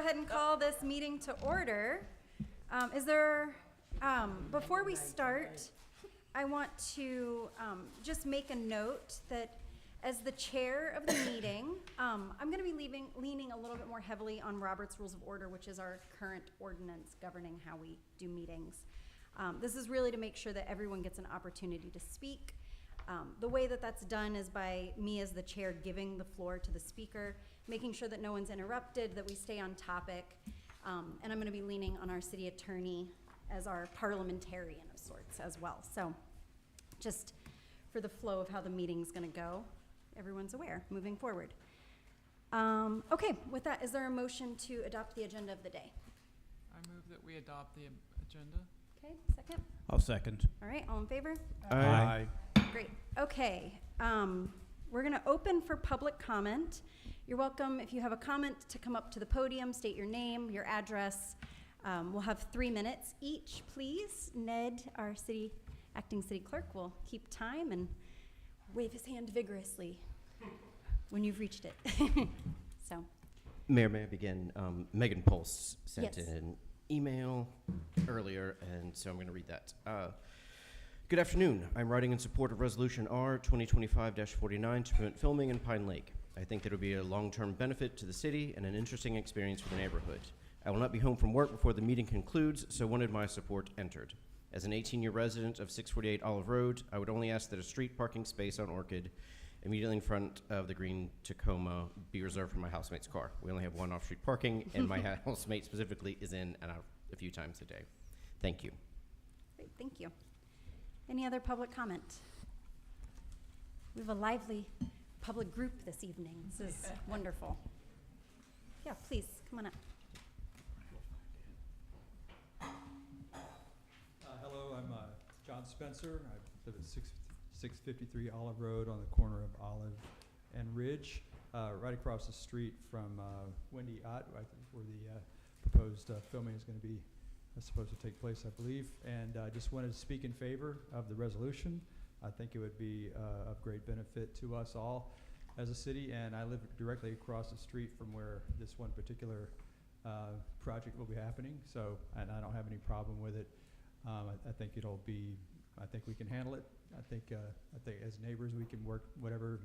ahead and call this meeting to order. Before we start, I want to just make a note that as the chair of the meeting, I'm going to be leaning a little bit more heavily on Robert's Rules of Order, which is our current ordinance governing how we do meetings. This is really to make sure that everyone gets an opportunity to speak. The way that that's done is by me as the chair giving the floor to the speaker, making sure that no one's interrupted, that we stay on topic, and I'm going to be leaning on our city attorney as our parliamentarian of sorts as well. So just for the flow of how the meeting's going to go, everyone's aware moving forward. Okay, with that, is there a motion to adopt the agenda of the day? I move that we adopt the agenda. Okay, second? I'll second. All right, all in favor? Aye. Great. Okay. We're going to open for public comment. You're welcome, if you have a comment, to come up to the podium, state your name, your address. We'll have 3 minutes each, please. Ned, our acting city clerk, will keep time and wave his hand vigorously when you've reached it. So, Mayor, may I begin? Megan Pulse sent Yes. in an email earlier, and so I'm going to read that. Good afternoon. I'm writing in support of Resolution R 2025-49 to prevent filming in Pine Lake. I think that it would be a long-term benefit to the city and an interesting experience for the neighborhood. I will not be home from work before the meeting concludes, so wanted my support entered. As an 18-year resident of 648 Olive Road, I would only ask that a street parking space on Orchid immediately in front of the green Tacoma be reserved for my housemate's car. We only have one off-street parking, and my housemate specifically is in and out a few times a day. Thank you. great, thank you. Any other public comment? We have a lively public group this evening. This is wonderful. Yeah, please, come on up. Hello, I'm John Spencer. I live at 653 Olive Road on the corner of Olive and Ridge, right across the street from Wendy Ott, right where the proposed filming is going to be supposed to take place, I believe. And I just wanted to speak in favor of the resolution. I think it would be of great benefit to us all as a city, and I live directly across the street from where this one particular project will be happening. So, and I don't have any problem with it. I think it'll be, I think we can handle it. I think as neighbors we can work whatever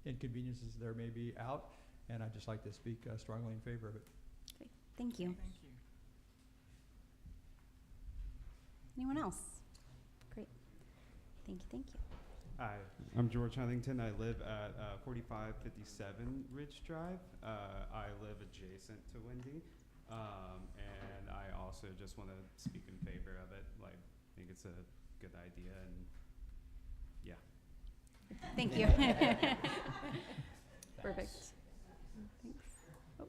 inconveniences there may be out, and I'd just like to speak strongly in favor of it. Great, thank you. Thank you. Anyone else? Great. Thank you, thank you. Hi, I'm George Huntington. I live at 4557 Ridge Drive. I live adjacent to Wendy, and I also just want to speak in favor of it. Like, I think it's a good idea, and yeah. Thank you. Perfect. Thanks. Oh.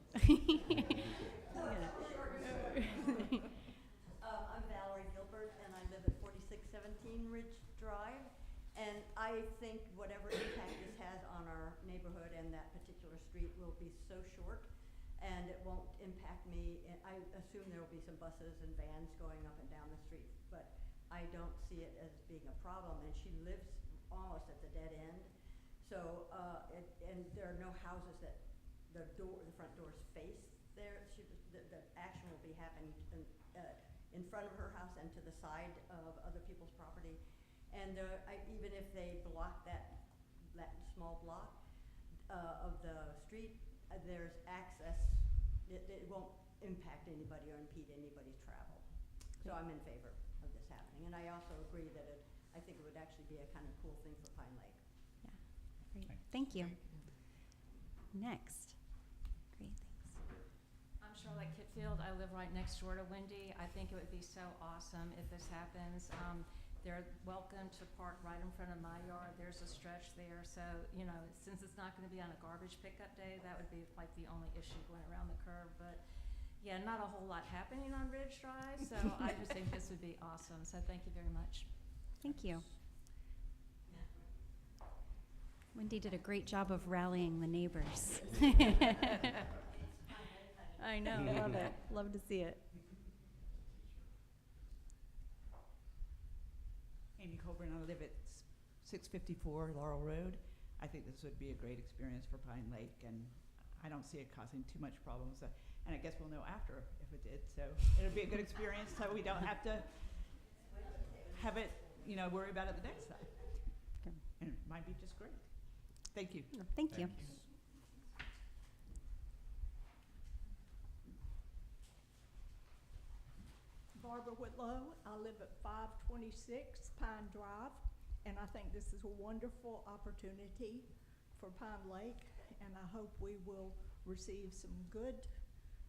I'm Valerie Gilbert, and I live at 4617 Ridge Drive. And I think whatever impact this has on our neighborhood and that particular street will be so short, and it won't impact me. I assume there will be some buses and vans going up and down the street, but I don't see it as being a problem. And she lives almost at the dead end, so and there are no houses that the front doors face there. The action will be happening in front of her house and to the side of other people's property. And even if they block that small block of the street, there's access. It won't impact anybody or impede anybody's travel. So I'm in favor of this happening. And I also agree that I think it would actually be a kind of cool thing for Pine Lake. Yeah, great. Thank you. Next. Great, thanks. I'm Charlotte Kitfield. I live right next door to Wendy. I think it would be so awesome if this happens. They're welcome to park right in front of my yard. There's a stretch there. So, you know, since it's not going to be on a garbage pickup day, that would be like the only issue going around the curve. But yeah, not a whole lot happening on Ridge Drive. So I just think this would be awesome. So thank you very much. Thank you. Wendy did a great job of rallying the neighbors. I know, love it. Love to see it. Amy Colburn, I live at 654 Laurel Road. I think this would be a great experience for Pine Lake, and I don't see it causing too much problems. And I guess we'll know after if it did. So it'll be a good experience so we don't have to have it, worry about it the next time. Okay. And it might be just great. Thank you. Thank you. Barbara Whitlow. I live at 526 Pine Drive, and I think this is a wonderful opportunity for Pine Lake, and I hope we will receive some good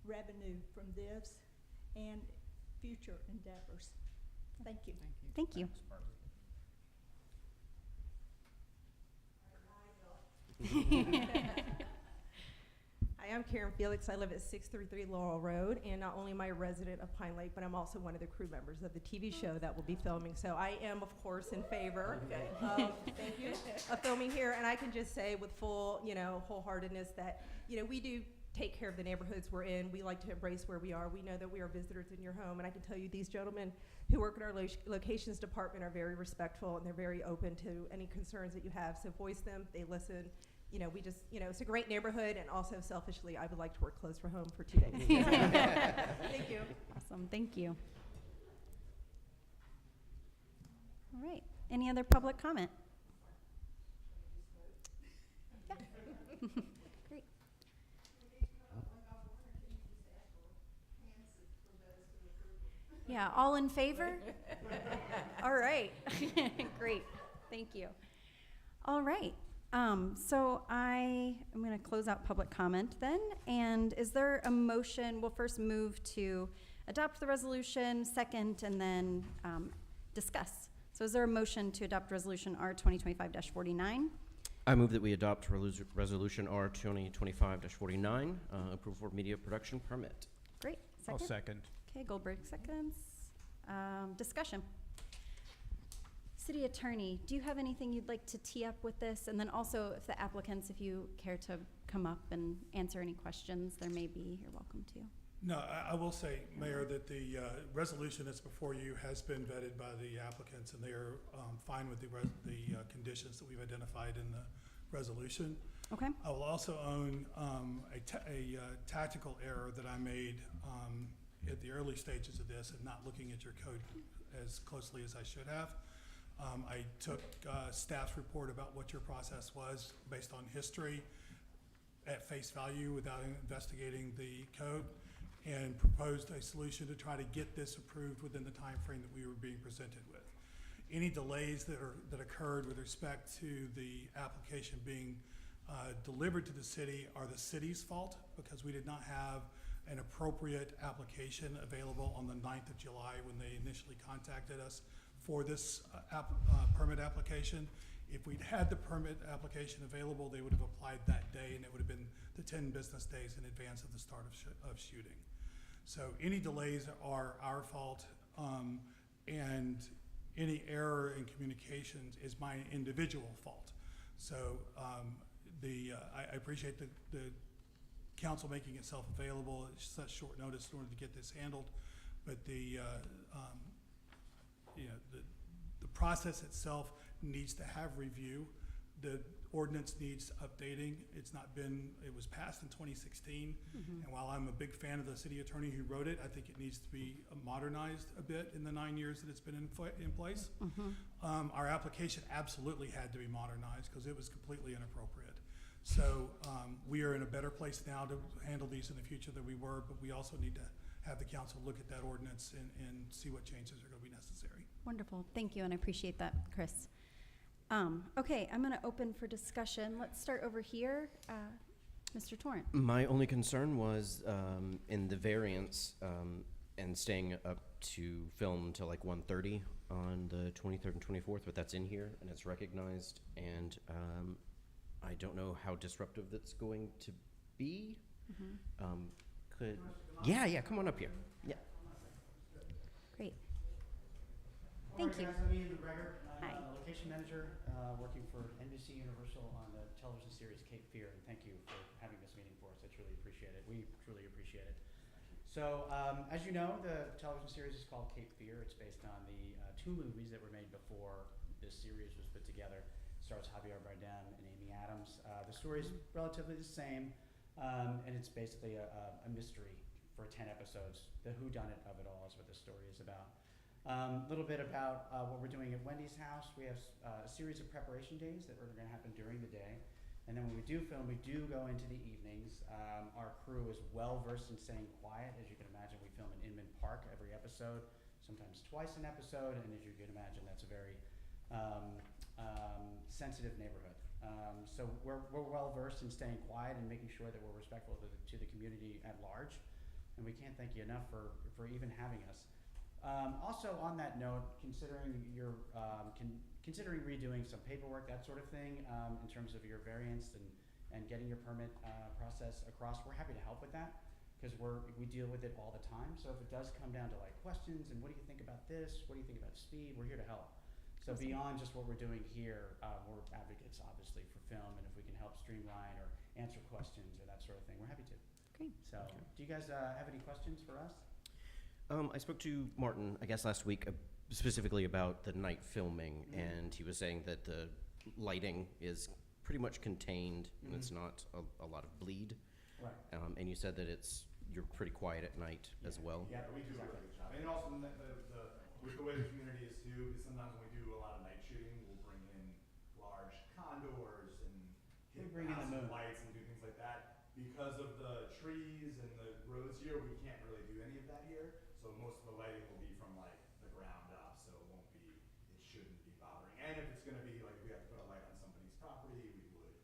revenue from this and future endeavors. Thank you. Thank you. Thank you. Hi, I'm Karen Felix. I live at 633 Laurel Road, and not only am I a resident of Pine Lake, but I'm also one of the crew members of the TV show that will be filming. So I am, of course, in favor thank you, of filming here. And I can just say with full, wholeheartedness that, we do take care of the neighborhoods we're in. We like to embrace where we are. We know that we are visitors in your home, and I can tell you these gentlemen who work in our locations department are very respectful, and they're very open to any concerns that you have. So voice them, they listen. We just, it's a great neighborhood, and also selfishly, I would like to work close from home for 2 days. Thank you. Awesome, thank you. All right, any other public comment? Yeah. Great. Yeah, all in favor? All right, great, thank you. All right. So I am going to close out public comment then. And is there a motion? We'll first move to adopt the resolution, second, and then discuss. So is there a motion to adopt resolution R 2025-49? I move that we adopt resolution R 2025-49, approval for media production permit. Great. I'll Second? second. Okay, Goldberg seconds. Discussion. City Attorney, do you have anything you'd like to tee up with this? And then also, if the applicants, if you care to come up and answer any questions there may be, you're welcome to. No, I will say, Mayor, that the resolution that's before you has been vetted by the applicants, and they are fine with the conditions that we've identified in the resolution. Okay. I will also own a tactical error that I made at the early stages of this and not looking at your code as closely as I should have. I took staff's report about what your process was based on history at face value without investigating the code, and proposed a solution to try to get this approved within the time frame that we were being presented with. Any delays that occurred with respect to the application being delivered to the city are the city's fault, because we did not have an appropriate application available on the 9th of July when they initially contacted us for this permit application. If we'd had the permit application available, they would have applied that day, and it would have been the 10 business days in advance of the start of shooting. So any delays are our fault, and any error in communications is my individual fault. So I appreciate the council making itself available at such short notice in order to get this handled, but the process itself needs to have review. The ordinance needs updating. It was passed in 2016, and while I'm a big fan of the city attorney who wrote it, I think it needs to be modernized a bit in the 9 years that it's been in place. Our application absolutely had to be modernized because it was completely inappropriate. So we are in a better place now to handle these in the future than we were, but we also need to have the council look at that ordinance and see what changes are going to be necessary. Wonderful, thank you, and I appreciate that, Chris. Okay, I'm going to open for discussion. Let's start over here. Mr. Torrent. My only concern was in the variance and staying up to film until like 1:30 on the 23rd and 24th, but that's in here and it's recognized, and I don't know how disruptive that's going to be. Yeah, come on up here. Yeah. Great. Thank you. I'm Ian McGregor. I'm Hi. a location manager working for NBC Universal on the television series Cape Fear, and thank you for having this meeting for us. I truly appreciate it. We truly appreciate it. So, as you know, the television series is called Cape Fear. It's based on the 2 movies that were made before this series was put together. It stars Javier Bardem and Amy Adams. The story is relatively the same. And it's basically a mystery for 10 episodes. The whodunit of it all is what the story is about. A little bit about what we're doing at Wendy's house. We have a series of preparation days that are going to happen during the day. And then when we do film, we do go into the evenings. Our crew is well versed in staying quiet. As you can imagine, we film in Inman Park every episode, sometimes twice an episode. And as you can imagine, that's a very sensitive neighborhood. So we're well versed in staying quiet and making sure that we're respectful to the community at large. And we can't thank you enough for even having us. Also on that note, considering considering redoing some paperwork, that sort of thing, in terms of your variance and getting your permit process across, we're happy to help with that because we deal with it all the time. So if it does come down to like questions and what do you think about this, what do you think about speed, we're here to help. So beyond just what we're doing here, we're advocates obviously for film, and if we can help streamline or answer questions or that sort of thing, we're happy to. Great. So do you guys have any questions for us? I spoke to Martin, I guess last week, specifically about the night filming, and he was saying that the lighting is pretty much contained, and it's not a lot of bleed. Right. And you said that you're pretty quiet at night as well. Yeah, we do a really good job. And also with the way the community is too, because sometimes when we do a lot of night shooting, we'll bring in large condors and hit bring in the moon. lights and do things like that. Because of the trees and the roads here, we can't really do any of that here. So most of the lighting will be from like the ground up, so it shouldn't be bothering. And if it's gonna be like, if we have to put a light on somebody's property, we would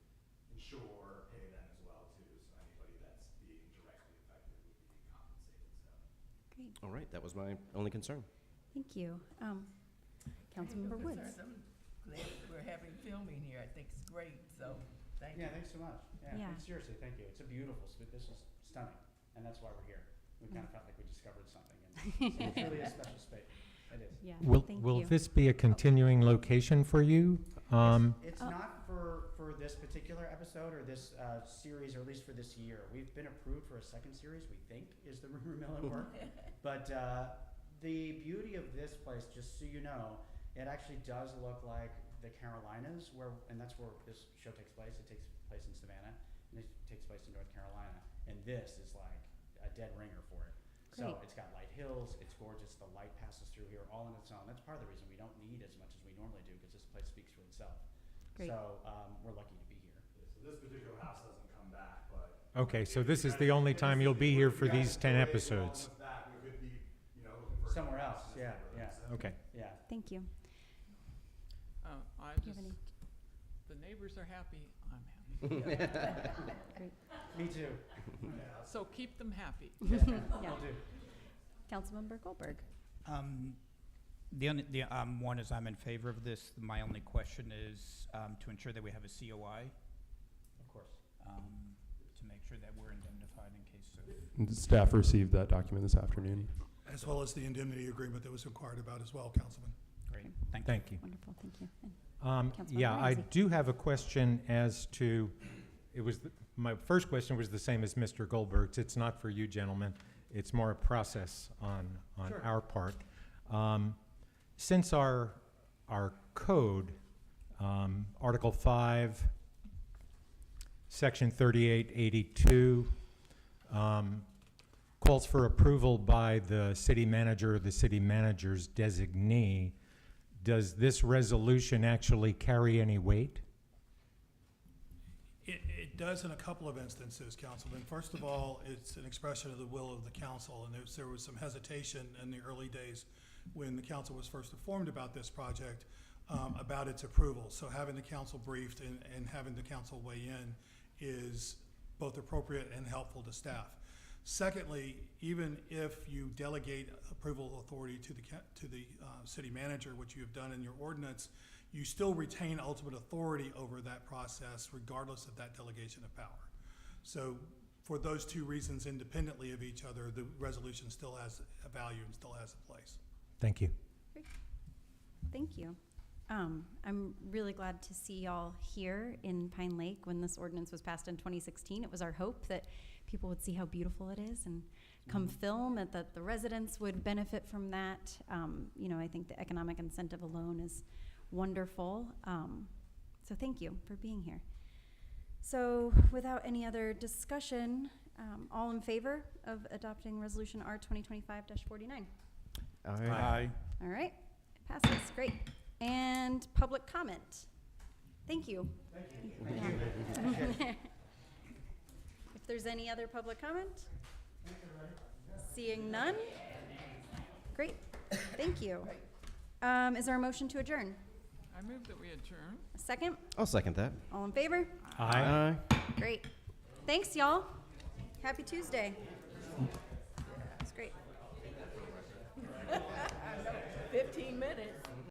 insure, pay them as well too. So anybody that's being directly affected would be compensated, so. Great. All right, that was my only concern. Thank you. Councilmember Woods. I'm glad we're having filming here. I think it's great, so thank you. Yeah, thanks so much. Yeah. Seriously, thank you. It's a beautiful space. This is stunning, and that's why we're here. We kind of felt like we discovered something, and so it's really a special space. It is. Yeah, Will thank you. this be a continuing location for you? It's not for this particular episode or this series, or at least for this year. We've been approved for a second series, we think, is the rumor mill at work. But the beauty of this place, just so you know, it actually does look like the Carolinas, and that's where this show takes place. It takes place in Savannah, and it takes place in North Carolina. And this is like a dead ringer for it. Great. So it's got light hills, it's gorgeous, the light passes through here all on its own. That's part of the reason we don't need as much as we normally do, because this place speaks for itself. Great. So we're lucky to be here. Yeah, so this particular house doesn't come back, but. Okay, so this is the only time you'll be here for these 10 episodes. Back, we could be, looking for Somewhere else, yeah. Okay. Yeah. Thank you. I Do you have any? the neighbors are happy, I'm happy. Great. Me too. So keep them happy. Yeah. Will do. Councilmember Goldberg. One is I'm in favor of this. My only question is to ensure that we have a COI, Of course. to make sure that we're indemnified in case of. Staff received that document this afternoon. As well as the indemnity agreement that was inquired about as well, Councilman. Great, thank you. Thank you. Wonderful, thank you. And Councilmember Yeah, I Ramsey. do have a question as to, my first question was the same as Mr. Goldberg's. It's not for you gentlemen. It's more a process on Sure. our part. Since our code, Article 5, Section 3882, calls for approval by the city manager or the city manager's designee, does this resolution actually carry any weight? It does in a couple of instances, Councilman. First of all, it's an expression of the will of the council, and there was some hesitation in the early days when the council was first informed about this project, about its approval. So having the council briefed and having the council weigh in is both appropriate and helpful to staff. Secondly, even if you delegate approval authority to the city manager, which you have done in your ordinance, you still retain ultimate authority over that process regardless of that delegation of power. So for those two reasons, independently of each other, the resolution still has a value and still has a place. Thank you. Great. Thank you. I'm really glad to see y'all here in Pine Lake. When this ordinance was passed in 2016, it was our hope that people would see how beautiful it is and come film, and that the residents would benefit from that. I think the economic incentive alone is wonderful. So thank you for being here. So without any other discussion, all in favor of adopting Resolution R 2025-49? Aye. All right, it passes, great. And public comment. Thank you. If there's any other public comment? Seeing none? Great, thank you. Is there a motion to adjourn? I move that we adjourn. A second? I'll second that. All in favor? Aye. Great. Thanks, y'all. Happy Tuesday. That's great. 15 minutes.